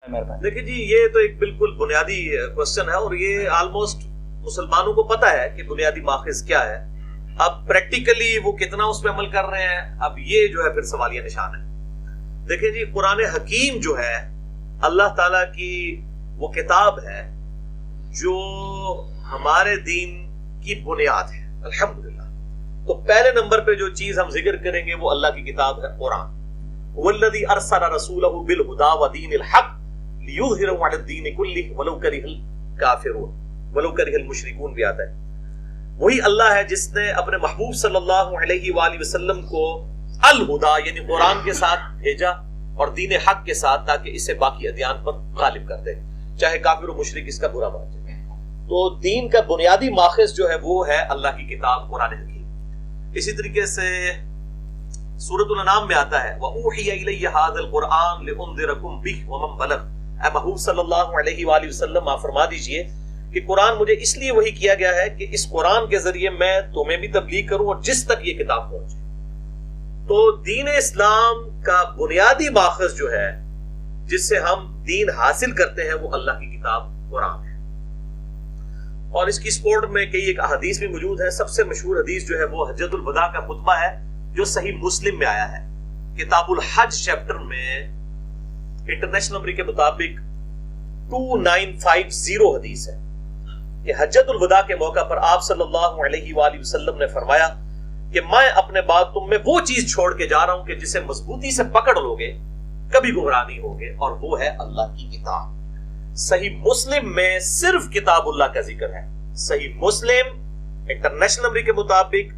دیکھیں جی، یہ تو ایک بالکل بنیادی کوشچن ہے اور یہ آلموسٹ مسلمانوں کو پتا ہے کہ بنیادی ماخذ کیا ہے. اب پریکٹیکلی وہ کتنا اس پہ عمل کر رہے ہیں، اب یہ جو ہے پھر سوالیہ نشان ہے. دیکھیں جی، قرآن حکیم جو ہے اللہ تعالیٰ کی وہ کتاب ہے جو ہمارے دین کی بنیاد ہے الحمدللہ. تو پہلے نمبر پہ جو چیز ہم ذکر کریں گے وہ اللہ کی کتاب ہے قرآن. والذی ارسل رسولہ بالہدی ودین الحق لیظہرہ علی الدین کلہ ولو کرہ الکافرون، ولو کرہ المشرکون بھی آتا ہے. وہی اللہ ہے جس نے اپنے محبوب صلی اللہ علیہ وآلہ وسلم کو الہدا یعنی قرآن کے ساتھ بھیجا اور دین حق کے ساتھ، تاکہ اسے باقی ادیان پر غالب کر دے، چاہے کافر و مشرک اس کا برا مان جائے. تو دین کا بنیادی ماخذ جو ہے وہ ہے اللہ کی کتاب قرآن حکیم. اسی طریقے سے سورۃ الانعام میں آتا ہے وَأُوحِيَ إِلَيَّ هَذَا الْقُرْآنُ لِأُنذِرَكُم بِهِ وَمَن بَلَغَ. اے محبوب صلی اللہ علیہ وآلہ وسلم آپ فرما دیجئے کہ قرآن مجھے اس لیے وحی کیا گیا ہے کہ اس قرآن کے ذریعے میں تمہیں بھی تبلیغ کروں اور جس تک یہ کتاب پہنچے. تو دین اسلام کا بنیادی ماخذ جو ہے جس سے ہم دین حاصل کرتے ہیں وہ اللہ کی کتاب قرآن ہے. اور اس کی سپورٹ میں کئی ایک احادیث بھی موجود ہے. سب سے مشہور حدیث جو ہے وہ حجۃ الوداع کا خطبہ ہے جو صحیح مسلم میں آیا ہے. کتاب الحج چیپٹر میں انٹرنیشنل نمبر کے مطابق 2950 حدیث ہے کہ حجۃ الوداع کے موقع پر آپ صلی اللہ علیہ وآلہ وسلم نے فرمایا کہ میں اپنے بعد تم میں وہ چیز چھوڑ کے جا رہا ہوں کہ جسے مضبوطی سے پکڑ لو گے کبھی گمراہ نہیں ہوگے، اور وہ ہے اللہ کی کتاب. صحیح مسلم میں صرف کتاب اللہ کا ذکر ہے. صحیح مسلم انٹرنیشنل نمبر کے مطابق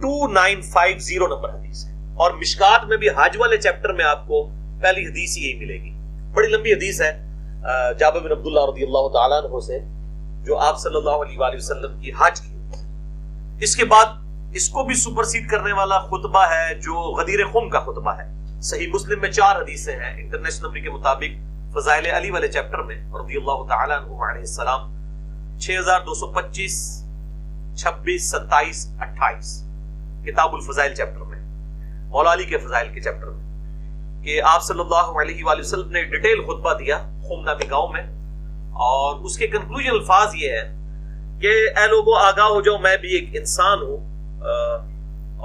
2950 نمبر حدیث ہے. اور مشکات میں بھی حج والے چیپٹر میں آپ کو پہلی حدیث یہی ملے گی. بڑی لمبی حدیث ہے جابر بن عبداللہ رضی اللہ تعالیٰ عنہ سے جو آپ صلی اللہ علیہ وآلہ وسلم کی حج کی. اس کے بعد اس کو بھی سپرسیڈ کرنے والا خطبہ ہے جو غدیر خم کا خطبہ ہے. صحیح مسلم میں 4 حدیثیں ہیں انٹرنیشنل نمبر کے مطابق فضائل علی والے چیپٹر میں رضی اللہ تعالیٰ عنہ علیہ السلام 6225 26 27 28 کتاب الفضائل چیپٹر میں، مولا علی کے فضائل کے چیپٹر میں، کہ آپ صلی اللہ علیہ وآلہ وسلم نے ڈیٹیل خطبہ دیا خم نامی گاؤں میں. اور اس کے کنکلوژن الفاظ یہ ہے کہ اے لوگوں آگاہ ہو جاؤ، میں بھی ایک انسان ہوں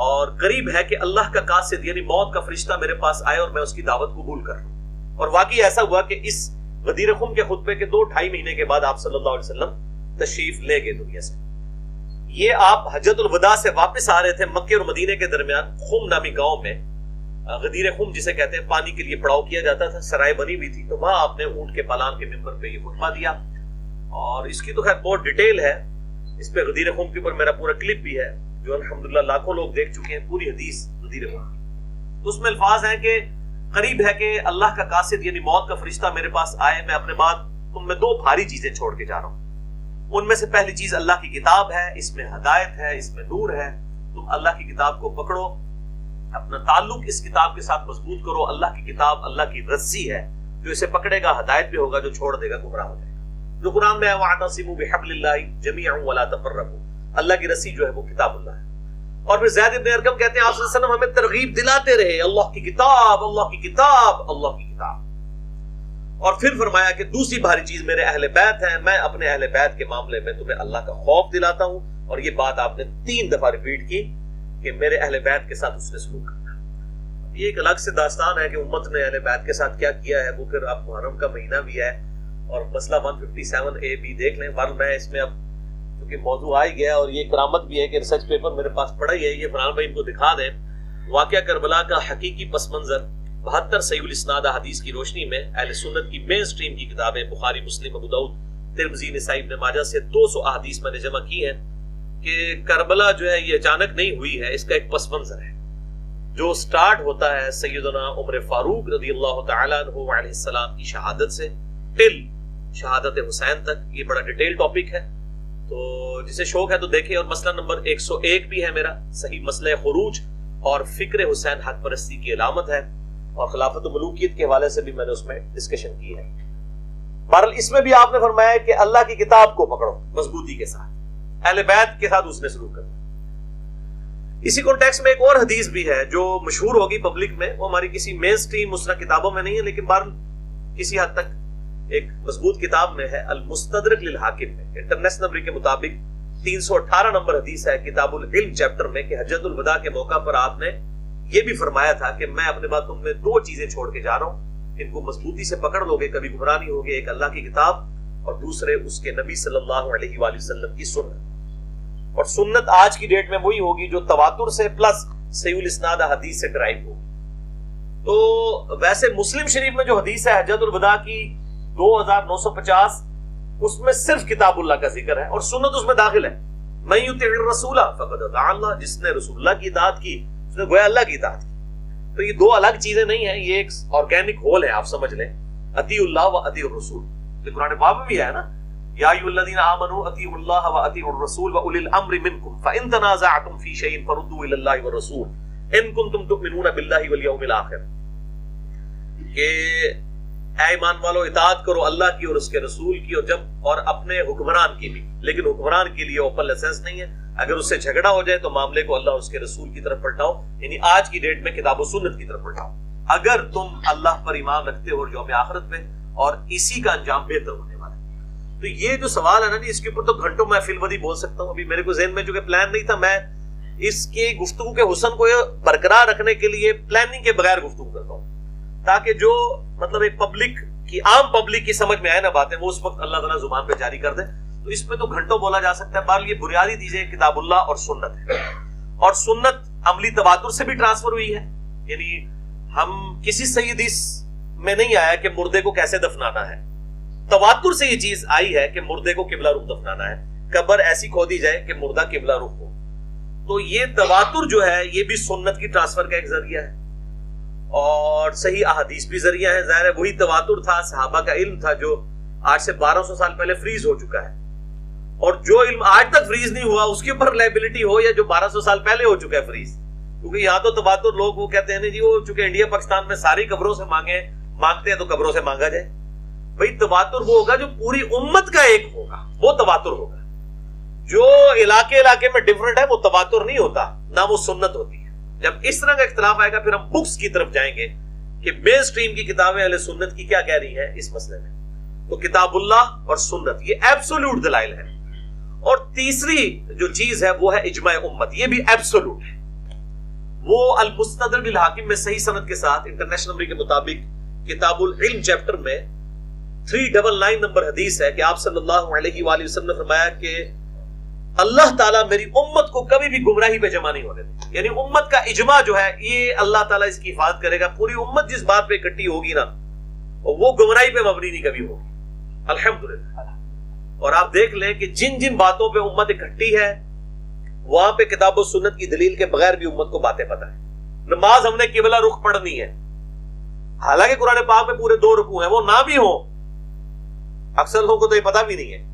اور قریب ہے کہ اللہ کا قاصد یعنی موت کا فرشتہ میرے پاس آئے اور میں اس کی دعوت قبول کر لوں. اور واقعی ایسا ہوا کہ اس غدیر خم کے خطبے کے 2-2.5 مہینے کے بعد آپ صلی اللہ علیہ وسلم تشریف لے گئے دنیا سے. یہ آپ حجۃ الوداع سے واپس آ رہے تھے مکے اور مدینے کے درمیان خم نامی گاؤں میں، غدیر خم جسے کہتے ہیں، پانی کے لیے پڑاؤ کیا جاتا تھا، سرائے بنی ہوئی تھی. تو وہاں آپ نے اونٹ کے پالان کے ممبر پہ یہ خطبہ دیا. اور اس کی تو خیر بہت ڈیٹیل ہے، اس پہ غدیر خم کے اوپر میرا پورا کلپ بھی ہے جو الحمدللہ لاکھوں لوگ دیکھ چکے ہیں پوری حدیث غدیر خم کی. تو اس میں الفاظ ہیں کہ قریب ہے کہ اللہ کا قاصد یعنی موت کا فرشتہ میرے پاس آئے، میں اپنے بعد تم میں 2 بھاری چیزیں چھوڑ کے جا رہا ہوں. ان میں سے پہلی چیز اللہ کی کتاب ہے، اس میں ہدایت ہے، اس میں نور ہے. تم اللہ کی کتاب کو پکڑو، اپنا تعلق اس کتاب کے ساتھ مضبوط کرو. اللہ کی کتاب اللہ کی رسی ہے، جو اسے پکڑے گا ہدایت بھی ہوگا، جو چھوڑ دے گا گمراہ ہو جائے گا. جو قرآن میں ہے وَاعْتَصِمُوا بِحَبْلِ اللَّهِ جَمِيعًا وَلَا تَفَرَّقُوا، اللہ کی رسی جو ہے وہ کتاب اللہ ہے. اور پھر زید بن ارقم کہتے ہیں آپ صلی اللہ علیہ وسلم ہمیں ترغیب دلاتے رہے اللہ کی کتاب، اللہ کی کتاب، اللہ کی کتاب. اور پھر فرمایا کہ دوسری بھاری چیز میرے اہل بیت ہیں، میں اپنے اہل بیت کے معاملے میں تمہیں اللہ کا خوف دلاتا ہوں. اور یہ بات آپ نے 3 دفعہ ریپیٹ کی کہ میرے اہل بیت کے ساتھ اس نے سلوک کرنا. یہ ایک الگ سے داستان ہے کہ امت نے اہل بیت کے ساتھ کیا کیا ہے، وہ پھر آپ محرم کا مہینہ بھی ہے اور مسئلہ 157A بھی دیکھ لیں. بہرحال میں اس میں اب کیونکہ موضوع آ گیا اور یہ کرامت بھی ہے کہ ریسرچ پیپر میرے پاس پڑا ہی ہے، یہ فرحان بھائی ان کو دکھا دیں. واقعہ کربلا کا حقیقی پس منظر 72 صحیح الاسناد حدیث کی روشنی میں اہل سنت کی مین سٹریم کی کتابیں بخاری، مسلم، ابو داؤد، ترمذی، نسائی، ابن ماجہ سے 200 احادیث میں نے جمع کی ہیں کہ کربلا جو ہے یہ اچانک نہیں ہوئی ہے، اس کا ایک پس منظر ہے جو سٹارٹ ہوتا ہے سیدنا عمر فاروق رضی اللہ تعالیٰ عنہ علیہ السلام کی شہادت سے ٹل شہادت حسین تک. یہ بڑا ڈیٹیل ٹاپک ہے، تو جسے شوق ہے تو دیکھیں. اور مسئلہ نمبر 101 بھی ہے میرا، صحیح مسئلہ خروج اور فکر حسین حق پرستی کی علامت ہے، اور خلافت و ملوکیت کے حوالے سے بھی میں نے اس میں ڈسکشن کی ہے. بہرحال اس میں بھی آپ نے فرمایا کہ اللہ کی کتاب کو پکڑو مضبوطی کے ساتھ، اہل بیت کے ساتھ اس نے سلوک کرنا. اسی کانٹیکس میں ایک اور حدیث بھی ہے جو مشہور ہوگی پبلک میں، وہ ہماری کسی مین سٹریم مسلم کتابوں میں نہیں ہے، لیکن بہرحال کسی حد تک ایک مضبوط کتاب میں ہے المستدرک للحاکم میں، انٹرنیشنل نمبر کے مطابق 318 نمبر حدیث ہے کتاب العلم چیپٹر میں، کہ حجۃ الوداع کے موقع پر آپ نے یہ بھی فرمایا تھا کہ میں اپنے بعد تم میں 2 چیزیں چھوڑ کے جا رہا ہوں، ان کو مضبوطی سے پکڑ لو گے کبھی گمراہ نہیں ہوگے، ایک اللہ کی کتاب اور دوسرے اس کے نبی صلی اللہ علیہ وآلہ وسلم کی سنت. اور سنت آج کی ڈیٹ میں وہی ہوگی جو تواتر سے پلس صحیح الاسناد حدیث سے ڈرائیو ہوگی. تو ویسے مسلم شریف میں جو حدیث ہے حجۃ الوداع کی 2950، اس میں صرف کتاب اللہ کا ذکر ہے اور سنت اس میں داخل ہے. من یطع الرسول فقد اطاع اللہ، جس نے رسول اللہ کی اطاعت کی اس نے گویا اللہ کی اطاعت کی. تو یہ 2 الگ چیزیں نہیں ہیں، یہ ایک آرگینک ہول ہے، آپ سمجھ لیں. اطیعوا اللہ و اطیعوا الرسول، یہ قرآن پاک میں بھی ہے نا، یا ایھا الذین آمنوا اطیعوا اللہ و اطیعوا الرسول و اولی الامر منکم فان تنازعتم فی شیء فردوه الی اللہ والرسول ان کنتم تؤمنون باللہ والیوم الآخر، کہ اے ایمان والو اطاعت کرو اللہ کی اور اس کے رسول کی، اور اپنے حکمران کی بھی، لیکن حکمران کے لیے اوپن لائسنس نہیں ہے. اگر اس سے جھگڑا ہو جائے تو معاملے کو اللہ اور اس کے رسول کی طرف پلٹاؤ، یعنی آج کی ڈیٹ میں کتاب و سنت کی طرف پلٹاؤ اگر تم اللہ پر ایمان رکھتے ہو اور یوم آخرت میں، اور اسی کا انجام بہتر ہونے والا ہے. تو یہ جو سوال ہے نا جی، اس کے اوپر تو گھنٹوں میں فی الودی بول سکتا ہوں. ابھی میرے کو ذہن میں چونکہ پلان نہیں تھا، میں اس کے گفتگو کے حسن کو برقرار رکھنے کے لیے پلاننگ کے بغیر گفتگو کرتا ہوں، تاکہ جو مطلب ایک پبلک کی، عام پبلک کی سمجھ میں آئے نا باتیں، وہ اس وقت اللہ تعالیٰ زبان پہ جاری کر دے. تو اس پہ تو گھنٹوں بولا جا سکتا ہے. بہرحال یہ بنیادی چیزیں کتاب اللہ اور سنت ہے، اور سنت عملی تواتر سے بھی ٹرانسفر ہوئی ہے. یعنی ہم کسی صحیح حدیث میں نہیں آیا کہ مردے کو کیسے دفنانا ہے، تواتر سے یہ چیز آئی ہے کہ مردے کو قبلہ رخ دفنانا ہے، قبر ایسی کھودی جائے کہ مردہ قبلہ رخ ہو. تو یہ تواتر جو ہے یہ بھی سنت کی ٹرانسفر کا ایک ذریعہ ہے، اور صحیح احادیث بھی ذریعہ ہے. ظاہر ہے وہی تواتر تھا، صحابہ کا علم تھا جو آج سے 1200 سال پہلے فریز ہو چکا ہے، اور جو علم آج تک فریز نہیں ہوا اس کے اوپر لائبلٹی ہو یا جو 1200 سال پہلے ہو چکا ہے فریز. کیونکہ یہاں تو تواتر لوگ وہ کہتے ہیں جی وہ چونکہ انڈیا پاکستان میں ساری قبروں سے مانگتے ہیں تو قبروں سے مانگا جائے. بھائی تواتر وہ ہوگا جو پوری امت کا ایک ہوگا، وہ تواتر ہوگا. جو علاقے میں ڈیفرنٹ ہے وہ تواتر نہیں ہوتا، نہ وہ سنت ہوتی ہے. جب اس طرح کا اختلاف آئے گا پھر ہم بکس کی طرف جائیں گے کہ مین سٹریم کی کتابیں اہل سنت کی کیا کہہ رہی ہیں اس مسئلے میں. تو کتاب اللہ اور سنت یہ ایبسولوٹ دلائل ہے. اور تیسری جو چیز ہے وہ ہے اجماع امت، یہ بھی ایبسولوٹ ہے. وہ المستدرک للحاکم میں صحیح سند کے ساتھ انٹرنیشنل نمبر کے مطابق کتاب العلم چیپٹر میں 399 نمبر حدیث ہے کہ آپ صلی اللہ علیہ وآلہ وسلم نے فرمایا کہ اللہ تعالیٰ میری امت کو کبھی بھی گمراہی پہ جمع نہیں ہونے دے. یعنی امت کا اجماع جو ہے یہ اللہ تعالیٰ اس کی حفاظت کرے گا. پوری امت جس بات پہ اکٹھی ہوگی نا وہ گمراہی پہ مبنی نہیں کبھی ہوگی الحمدللہ. اور آپ دیکھ لیں کہ جن جن باتوں پہ امت اکٹھی ہے وہاں پہ کتاب و سنت کی دلیل کے بغیر بھی امت کو باتیں پتہ ہے. نماز ہم نے قبلہ رخ پڑھنی ہے، حالانکہ قرآن پاک میں پورے 2 رکوع ہیں، وہ نہ بھی ہوں، اکثر لوگوں کو تو یہ پتہ بھی نہیں ہے،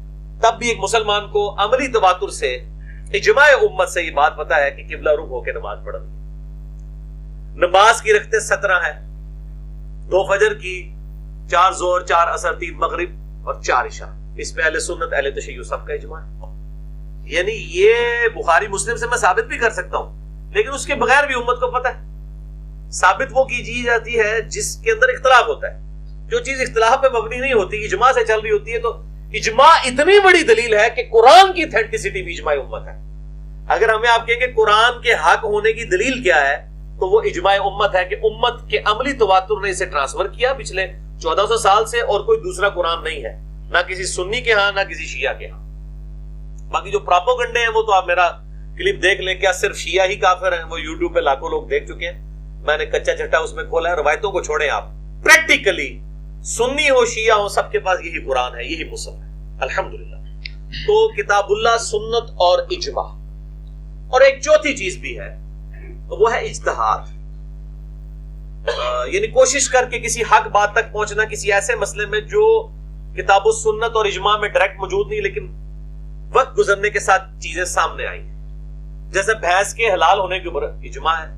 تب بھی ایک مسلمان کو عملی تواتر سے اجماع امت سے یہ بات پتہ ہے کہ قبلہ رخ ہو کے نماز پڑھنی. نماز کی رکھتے 17 ہے، 2 فجر کی، 4 ظہر، 4 عصر، 3 مغرب اور 4 عشاء. اس پہ اہل سنت اہل تشیع سب کا اجماع ہے. یعنی یہ بخاری مسلم سے میں ثابت بھی کر سکتا ہوں، لیکن اس کے بغیر بھی امت کو پتہ ہے. ثابت وہ کی جاتی ہے جس کے اندر اختلاف ہوتا ہے. جو چیز اختلاف پہ مبنی نہیں ہوتی، اجماع سے چل رہی ہوتی ہے، تو اجماع اتنی بڑی دلیل ہے کہ قرآن کی اتھینٹسٹی بھی اجماع امت ہے. اگر ہمیں آپ کہیں کہ قرآن کے حق ہونے کی دلیل کیا ہے تو وہ اجماع امت ہے کہ امت کے عملی تواتر نے اسے ٹرانسفر کیا پچھلے 1400 سال سے، اور کوئی دوسرا قرآن نہیں ہے، نہ کسی سنی کے ہاں نہ کسی شیعہ کے ہاں. باقی جو پراپوگنڈے ہیں وہ تو آپ میرا کلپ دیکھ لیں، کیا صرف شیعہ ہی کافر ہیں؟ وہ یوٹیوب پہ لاکھوں لوگ دیکھ چکے ہیں. میں نے کچا چٹا اس میں کھولا ہے. روایتوں کو چھوڑیں آپ، پریکٹیکلی سنی ہو شیعہ ہو سب کے پاس یہی قرآن ہے، یہی مصحف ہے الحمدللہ. تو کتاب اللہ، سنت اور اجماع. اور ایک چوتھی چیز بھی ہے، وہ ہے اجتہاد. یعنی کوشش کر کے کسی حق بات تک پہنچنا کسی ایسے مسئلے میں جو کتاب و سنت اور اجماع میں ڈائریکٹ موجود نہیں، لیکن وقت گزرنے کے ساتھ چیزیں سامنے آئی. جیسے بھینس کے حلال ہونے کے اوپر اجماع ہے.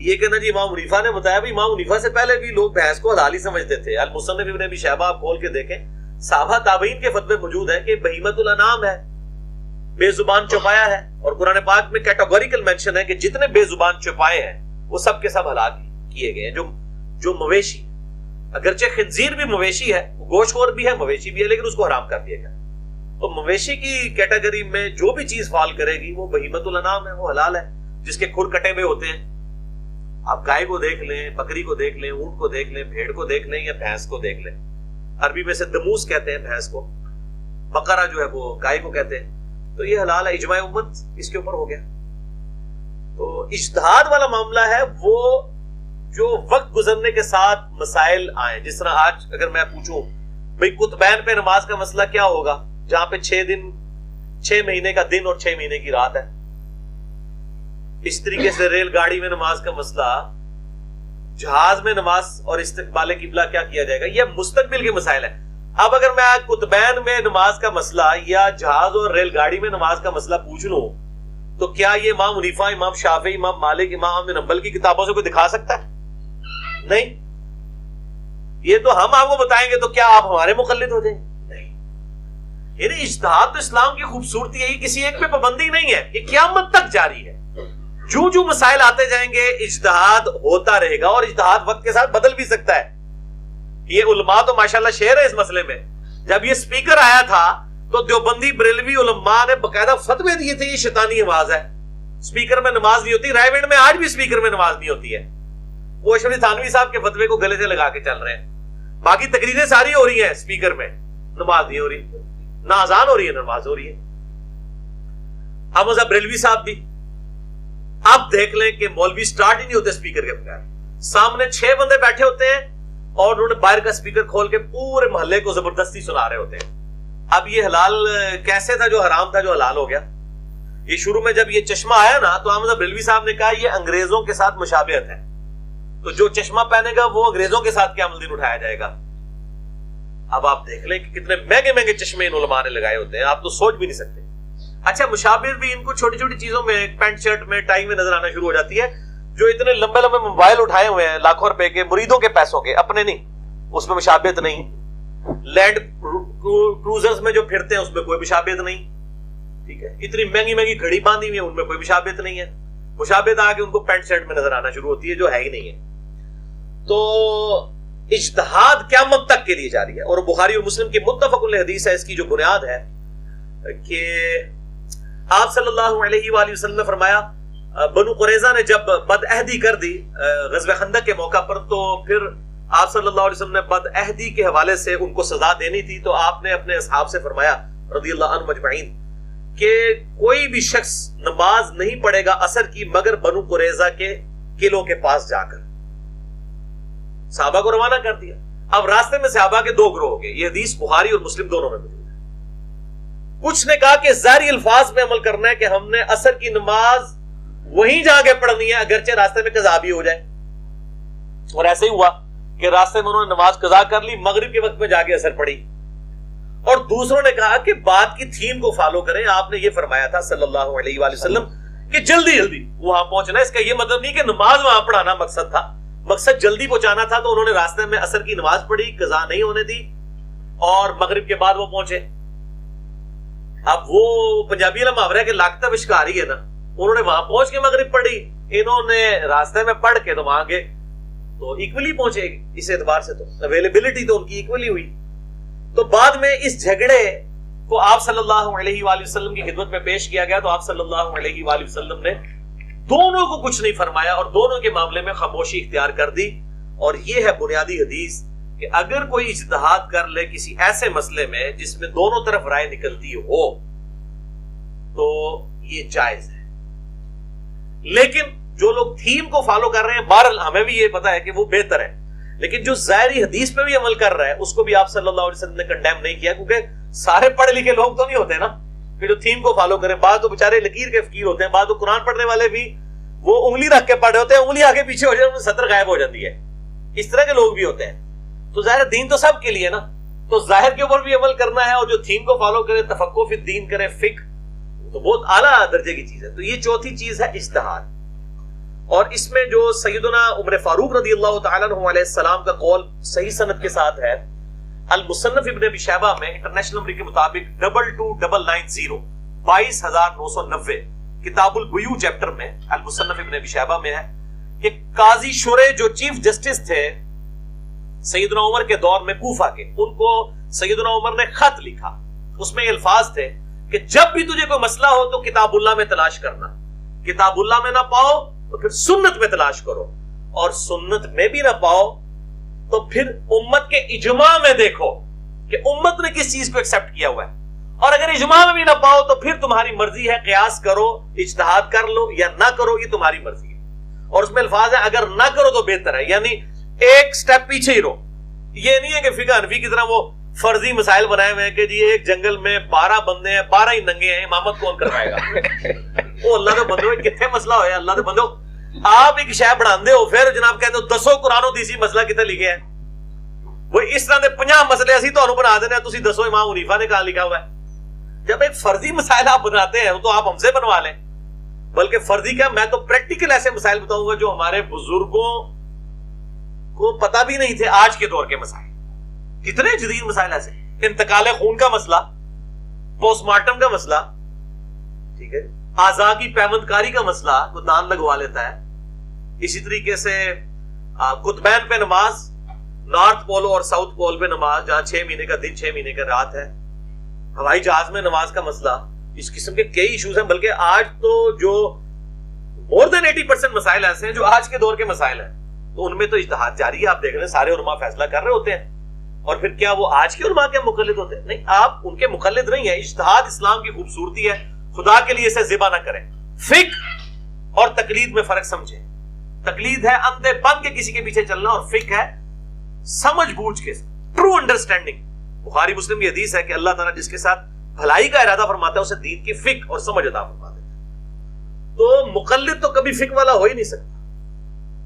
یہ کہنا جی امام حنیفہ نے بتایا، بھی امام حنیفہ سے پہلے بھی لوگ بھینس کو حلال ہی سمجھتے تھے. المصنف ابن ابی شیبہ آپ کھول کے دیکھیں، صحابہ تابعین کے فتوے موجود ہیں کہ بہیمۃ الانعام ہے، بے زبان چوپایا ہے. اور قرآن پاک میں کیٹیگوریکل مینشن ہے کہ جتنے بے زبان چوپائے ہیں وہ سب کے سب ہلاک کیے گئے ہیں، جو مویشی. اگرچہ خنزیر بھی مویشی ہے، گوشت خور بھی ہے، مویشی بھی ہے، لیکن اس کو حرام کر دیا گیا. تو مویشی کی کیٹیگری میں جو بھی چیز فال کرے گی وہ بہیمۃ الانعام ہے، وہ حلال ہے، جس کے کھر کٹے ہوئے ہوتے ہیں. آپ گائے کو دیکھ لیں، بکری کو دیکھ لیں، اونٹ کو دیکھ لیں، بھیڑ کو دیکھ لیں یا بھینس کو دیکھ لیں. عربی میں سے دموس کہتے ہیں بھینس کو، بقرہ جو ہے وہ گائے کو کہتے ہیں. تو یہ حلال ہے، اجماع امت اس کے اوپر ہو گیا. تو اجتہاد والا معاملہ ہے وہ جو وقت گزرنے کے ساتھ مسائل آئیں. جس طرح آج اگر میں پوچھوں بھئی قطبین پہ نماز کا مسئلہ کیا ہوگا، جہاں پہ 6 مہینے کا دن اور 6 مہینے کی رات ہے. اس طریقے سے ریل گاڑی میں نماز کا مسئلہ، جہاز میں نماز اور استقبال قبلہ کیا کیا جائے گا، یہ مستقبل کے مسائل ہیں. اب اگر میں آج قطبین میں نماز کا مسئلہ یا جہاز اور ریل گاڑی میں نماز کا مسئلہ پوچھ لوں تو کیا یہ امام حنیفہ، امام شافعی، امام مالک، امام احمد بن حنبل کی کتابوں سے کوئی دکھا سکتا ہے؟ نہیں. یہ تو ہم آپ کو بتائیں گے تو کیا آپ ہمارے مقلد ہو جائیں؟ نہیں. یعنی اجتہاد تو اسلام کی خوبصورتی ہے، یہ کسی ایک پہ پابندی نہیں ہے، یہ قیامت تک جاری ہے. جو مسائل آتے جائیں گے اجتہاد ہوتا رہے گا، اور اجتہاد وقت کے ساتھ بدل بھی سکتا ہے. یہ علماء تو ماشاءاللہ شعر ہے اس مسئلے میں. جب یہ سپیکر آیا تھا تو دیوبندی بریلوی علماء نے باقاعدہ فتوے دیے تھے یہ شیطانی آواز ہے، سپیکر میں نماز نہیں ہوتی. رائے میں آج بھی سپیکر میں نماز نہیں ہوتی ہے. وہ اشرف علی تھانوی صاحب کے فتوے کو گلے سے لگا کے چل رہے ہیں. باقی تقریریں ساری ہو رہی ہیں، سپیکر میں نماز نہیں ہو رہی، نہ اذان ہو رہی ہے، نماز ہو رہی ہے. احمد بریلوی صاحب بھی آپ دیکھ لیں کہ مولوی سٹارٹ ہی نہیں ہوتے سپیکر کے بغیر. سامنے 6 بندے بیٹھے ہوتے ہیں اور انہوں نے باہر کا سپیکر کھول کے پورے محلے کو زبردستی سنا رہے ہوتے ہیں. اب یہ حلال کیسے تھا جو حرام تھا جو حلال ہو گیا؟ یہ شروع میں جب یہ چشمہ آیا نا تو احمد بریلوی صاحب نے کہا یہ انگریزوں کے ساتھ مشابہت ہے، تو جو چشمہ پہنے گا وہ انگریزوں کے ساتھ قیامت الدین اٹھایا جائے گا. اب آپ دیکھ لیں کہ کتنے مہنگے مہنگے چشمے ان علماء نے لگائے ہوتے ہیں، آپ تو سوچ بھی نہیں سکتے. اچھا مشابہت بھی ان کو چھوٹی چھوٹی چیزوں میں، پینٹ شرٹ میں، ٹائی میں نظر آنا شروع ہو جاتی ہے. جو اتنے لمبے لمبے موبائل اٹھائے ہوئے ہیں لاکھوں روپے کے، مریدوں کے پیسوں کے، اپنے نہیں، اس میں مشابہت نہیں. لینڈ کروزرز میں جو پھرتے ہیں اس میں کوئی مشابہت نہیں. ٹھیک ہے، اتنی مہنگی مہنگی گھڑی باندھی ہوئی ہے ان میں کوئی مشابہت نہیں ہے. مشابہت آ کے ان کو پینٹ شرٹ میں نظر آنا شروع ہوتی ہے جو ہے ہی نہیں ہے. تو اجتہاد قیامت تک کے لیے جاری ہے. اور بخاری اور مسلم کی متفق علیہ حدیث ہے، اس کی جو بنیاد ہے کہ آپ صلی اللہ علیہ وآلہ وسلم نے فرمایا بنو قریظہ نے جب بدعہدی کر دی غزوہ خندق کے موقع پر، تو پھر آپ صلی اللہ علیہ وسلم نے بدعہدی کے حوالے سے ان کو سزا دینی تھی. تو آپ نے اپنے اصحاب سے فرمایا رضی اللہ عنہ مجمعین کہ کوئی بھی شخص نماز نہیں پڑھے گا عصر کی مگر بنو قریظہ کے قلعوں کے پاس جا کر. صحابہ کو روانہ کر دیا. اب راستے میں صحابہ کے 2 گروہ ہو گئے. یہ حدیث بخاری اور مسلم دونوں میں موجود ہے. کچھ نے کہا کہ ظاہری الفاظ میں عمل کرنا ہے کہ ہم نے عصر کی نماز وہیں جا کے پڑھنی ہے اگرچہ راستے میں قضا بھی ہو جائے. اور ایسے ہی ہوا کہ راستے میں انہوں نے نماز قضا کر لی، مغرب کے وقت میں جا کے عصر پڑھی. اور دوسروں نے کہا کہ بات کی تھیم کو فالو کریں. آپ نے یہ فرمایا تھا صلی اللہ علیہ وآلہ وسلم کہ جلدی جلدی وہاں پہنچنا. اس کا یہ مطلب نہیں کہ نماز وہاں پڑھانا مقصد تھا، مقصد جلدی پہنچانا تھا. تو انہوں نے راستے میں عصر کی نماز پڑھی، قضا نہیں ہونے دی، اور مغرب کے بعد وہ پہنچے. اب وہ پنجابی والا محاورہ کہ لاکتہ وشکاری ہے نا، انہوں نے وہاں پہنچ کے مغرب پڑھی، انہوں نے راستے میں پڑھ کے تو وہاں گئے، تو ایکولی پہنچے. اس اعتبار سے تو اویلیبلٹی تو ان کی ایکولی ہوئی. تو بعد میں اس جھگڑے کو آپ صلی اللہ علیہ وآلہ وسلم کی خدمت میں پیش کیا گیا. تو آپ صلی اللہ علیہ وآلہ وسلم نے دونوں کو کچھ نہیں فرمایا اور دونوں کے معاملے میں خاموشی اختیار کر دی. اور یہ ہے بنیادی حدیث کہ اگر کوئی اجتہاد کر لے کسی ایسے مسئلے میں جس میں دونوں طرف رائے نکلتی ہو تو یہ جائز ہے. لیکن جو لوگ تھیم کو فالو کر رہے ہیں، بہرحال ہمیں بھی یہ پتا ہے کہ وہ بہتر ہے، لیکن جو ظاہری حدیث پہ بھی عمل کر رہا ہے اس کو بھی آپ صلی اللہ علیہ وسلم نے کنڈیم نہیں کیا، کیونکہ سارے پڑھے لکھے لوگ تو نہیں ہوتے نا کہ جو تھیم کو فالو کریں. بعض تو بےچارے لکیر کے فقیر ہوتے ہیں، بعض تو قرآن پڑھنے والے بھی وہ انگلی رکھ کے پڑھ رہے ہوتے ہیں، انگلی آگے پیچھے ہو جائے سطر غائب ہو جاتی ہے. اس طرح کے لوگ بھی ہوتے ہیں. تو ظاہر دین تو سب کے لیے نا، تو ظاہر کے اوپر بھی عمل کرنا ہے، اور جو تھیم کو فالو کرے، تفقہ فی الدین کرے، فقہ، تو بہت اعلیٰ درجے کی چیز ہے. تو یہ چوتھی چیز ہے اجتہاد. اور اس میں جو سیدنا عمر فاروق رضی اللہ تعالیٰ عنہ علیہ السلام کا قول صحیح سند کے ساتھ ہے. المصنف ابن ابی شیبہ میں انٹرنیشنل نمبر کے مطابق 22990 22,990 کتاب البیوع چیپٹر میں المصنف ابن ابی شیبہ میں ہے کہ قاضی شرح جو چیف جسٹس تھے سیدنا عمر کے دور میں کوفہ کے، ان کو سیدنا عمر نے خط لکھا، اس میں الفاظ تھے کہ جب بھی تجھے کوئی مسئلہ ہو تو کتاب اللہ میں تلاش کرنا، کتاب اللہ میں نہ پاؤ تو پھر سنت میں تلاش کرو، اور سنت میں بھی نہ پاؤ تو پھر امت کے اجماع میں دیکھو کہ امت نے کس چیز کو ایکسپٹ کیا ہوا ہے، اور اگر اجماع میں بھی نہ پاؤ تو پھر تمہاری مرضی ہے، قیاس کرو، اجتہاد کر لو یا نہ کرو، یہ تمہاری مرضی ہے۔ اور اس میں الفاظ ہے اگر نہ کرو تو بہتر ہے، یعنی ایک سٹیپ پیچھے ہی رہو۔ یہ نہیں ہے کہ فقہ حنفی کی طرح وہ فرضی مسائل بنائے ہوئے ہیں کہ جی ایک جنگل میں 12 بندے ہیں، 12 ہی ننگے ہیں، امامت کون کروائے گا؟ وہ اللہ کے بندو کتنے مسئلہ ہوئے، اللہ کے بندو آپ ایک شے بڑھاندے ہو، پھر جناب کہتے ہو 10 قرآن و حدیث مسئلہ کتنے لکھے ہیں، وہ اس طرح دے 50 مسئلے اسی تو بنا دینے ہیں، تسی 10 امام حنیفہ نے کہاں لکھا ہوا ہے؟ جب ایک فرضی مسائل آپ بناتے ہیں تو آپ ہم سے بنوا لیں، بلکہ فرضی کیا، میں تو پریکٹیکل ایسے مسائل بتاؤں گا جو ہمارے بزرگوں کو پتہ بھی نہیں تھے۔ آج کے دور کے مسائل کتنے جدید مسائل ایسے، انتقال خون کا مسئلہ، پوسٹ مارٹم کا مسئلہ، ٹھیک ہے، اعضاء کی پیوند کاری کا مسئلہ، کو دان لگوا لیتا ہے، اسی طریقے سے قطبین پہ نماز، نارتھ پول اور ساؤتھ پول پہ نماز، جہاں 6 مہینے کا دن 6 مہینے کا رات ہے، ہوائی جہاز میں نماز کا مسئلہ، اس قسم کے کئی ایشوز ہیں۔ بلکہ آج تو جو مور دین 80% مسائل ایسے ہیں جو آج کے دور کے مسائل ہیں، تو ان میں تو اجتہاد جاری ہے۔ آپ دیکھ رہے ہیں سارے علماء فیصلہ کر رہے ہوتے ہیں، اور پھر کیا وہ آج کے علماء کے مقلد ہوتے ہیں؟ نہیں، آپ ان کے مقلد نہیں ہیں۔ اجتہاد اسلام کی خوبصورتی ہے، خدا کے لیے اسے ذبح نہ کریں۔ فقہ اور تقلید میں فرق سمجھیں۔ تقلید ہے اندھے بن کے کسی کے پیچھے چلنا، اور فقہ ہے سمجھ بوجھ کے، ٹرو انڈرسٹینڈنگ۔ بخاری مسلم یہ حدیث ہے کہ اللہ تعالیٰ جس کے ساتھ بھلائی کا ارادہ فرماتا ہے اسے دین کی فقہ اور سمجھ عطا فرما دیتا ہے۔ تو مقلد تو کبھی فقہ والا ہو ہی نہیں سکتا،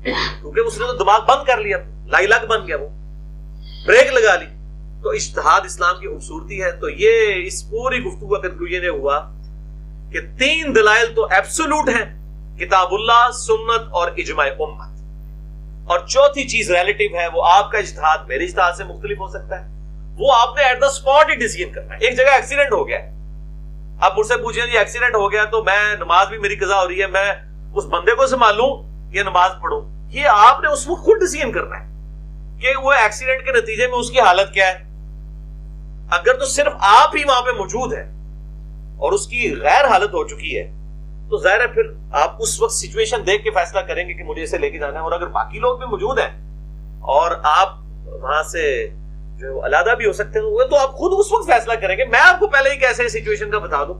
کیونکہ اس نے تو دماغ بند کر لیا، لائی لگ بن گیا، وہ بریک لگا لی۔ تو اجتہاد اسلام کی خوبصورتی ہے۔ تو یہ اس پوری گفتگو کا کنکلوژن یہ ہوا کہ 3 دلائل تو ایبسولوٹ ہیں، کتاب اللہ، سنت اور اجماع امت، اور چوتھی چیز ریلیٹیو ہے، وہ آپ کا اجتہاد میرے اجتہاد سے مختلف ہو سکتا ہے، وہ آپ نے ایٹ دا اسپاٹ ہی ڈیسیژن کرنا ہے۔ ایک جگہ ایکسیڈنٹ ہو گیا، اب مجھ سے پوچھیں جی ایکسیڈنٹ ہو گیا تو میں نماز بھی میری قضا ہو رہی ہے، میں اس بندے کو سنبھالوں یا نماز پڑھوں؟ یہ آپ نے اس وقت خود ڈیسیژن کرنا ہے کہ وہ ایکسیڈنٹ کے نتیجے میں اس کی حالت کیا ہے۔ اگر تو صرف آپ ہی وہاں پہ موجود ہیں اور اس کی غیر حالت ہو چکی ہے تو ظاہر ہے پھر آپ اس وقت سچویشن دیکھ کے فیصلہ کریں گے کہ مجھے اسے لے کے جانا ہے۔ اور اگر باقی لوگ بھی موجود ہیں اور آپ وہاں سے جو علیحدہ بھی ہو سکتے ہیں تو آپ خود اس وقت فیصلہ کریں گے۔ میں آپ کو پہلے ہی کیسے سچویشن کا بتا دوں۔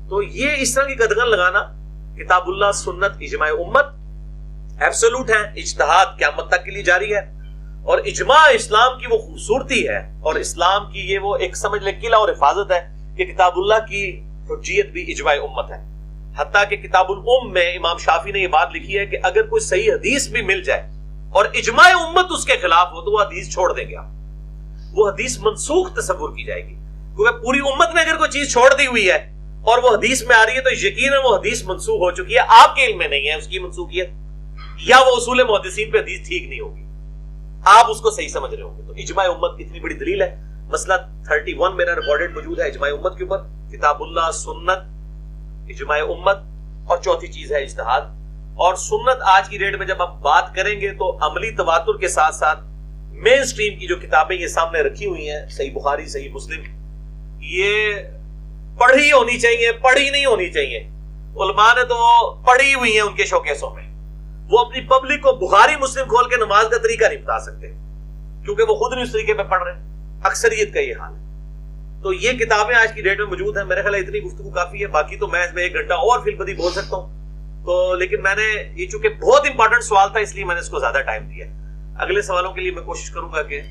تو یہ اس طرح کی قدغن لگانا، کتاب اللہ، سنت، اجماع امت ایبسولوٹ ہیں، اجتہاد قیامت تک کے لیے جاری ہے، اور اجماع اسلام کی وہ خوبصورتی ہے، اور اسلام کی یہ وہ ایک سمجھ لے قلعہ اور حفاظت ہے کہ کتاب اللہ کی حجیت بھی اجماع امت ہے۔ حتیٰ کہ کتاب الام میں امام شافعی نے یہ بات لکھی ہے کہ اگر کوئی صحیح حدیث بھی مل جائے اور اجماع امت اس کے خلاف ہو تو وہ حدیث چھوڑ دیں گے، آپ وہ حدیث منسوخ تصور کی جائے گی، کیونکہ پوری امت نے اگر کوئی چیز چھوڑ دی ہوئی ہے اور وہ حدیث میں آ رہی ہے تو یقیناً وہ حدیث منسوخ ہو چکی ہے، آپ کے علم میں نہیں ہے اس کی منسوخیت، یا وہ اصول محدثین پہ حدیث ٹھیک نہیں ہوگی، آپ اس کو صحیح سمجھ رہے ہوں گے۔ تو اجماع امت اتنی بڑی دلیل ہے۔ مسئلہ 31 میرا ریکارڈڈ موجود ہے اجماع امت کے اوپر، کتاب اللہ، سنت، اجماع امت، اور چوتھی چیز ہے اجتہاد۔ اور سنت آج کی ڈیٹ میں جب آپ بات کریں گے تو عملی تواتر کے ساتھ ساتھ مین سٹریم کی جو کتابیں یہ سامنے رکھی ہوئی ہیں، صحیح بخاری، صحیح مسلم، یہ پڑھی ہونی چاہیے، پڑھی نہیں ہونی چاہیے۔ علماء نے تو پڑھی ہوئی ہیں ان کے شوکیسوں میں، وہ اپنی پبلک کو بخاری مسلم کھول کے نماز کا طریقہ نہیں بتا سکتے کیونکہ وہ خود نہیں اس طریقے پہ پڑھ رہے ہیں، اکثریت کا یہ حال ہے۔ تو یہ کتابیں آج کی ڈیٹ میں موجود ہیں۔ میرے خیال ہے اتنی گفتگو کافی ہے، باقی تو میں اس میں 1 گھنٹہ اور فی البدی بول سکتا ہوں، تو لیکن میں نے یہ چونکہ بہت امپورٹنٹ سوال تھا اس لیے میں نے اس کو زیادہ ٹائم دیا۔ اگلے سوالوں کے لیے میں کوشش کروں گا کہ